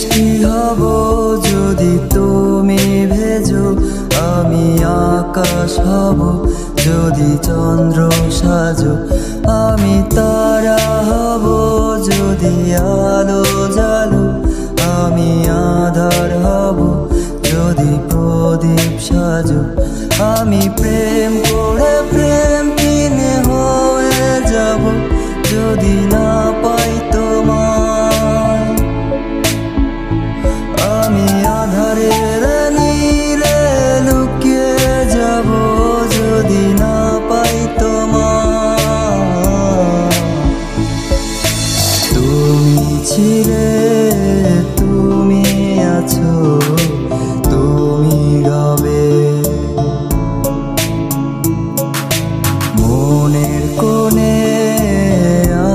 বৃষ্টি হব যদি তুমি ভেজো, আমি আকাশ হব যদি চন্দ্র সাজো, আমি তারা হব যদি আলো জালো, আমি আধার হব যদি প্রদীপ সাজো, আমি প্রেম করে প্রেম কিনে হয়ে যাব যদি না পাই তোমায়, আমি আধারের নীড়ে লুকিয়ে যাব যদি না পাই তোমায়। তুমি ছিলে, তুমি আছো, তুমি রবে মনের কোণে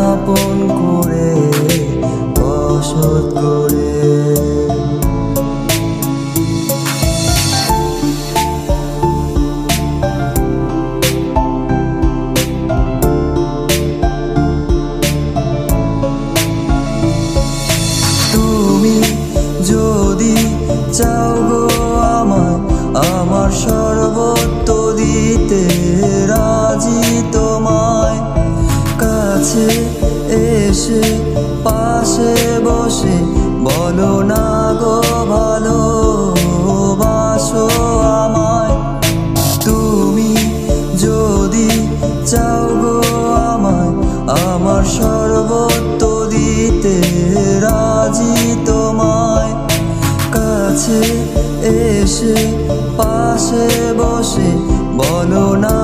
আপন করে বসত করে। তুমি যদি চাও গো আমায়, আমার সর্বত্র দিতে রাজি তোমায়, কাছে এসে পাশে বসে বলো না গো ভালোবাসো আমায়। তুমি যদি চাও গো আমায়, আমার সর্বত্র দিতে রাজি তোমায়, কাছে এসে পাশে বসে বলো না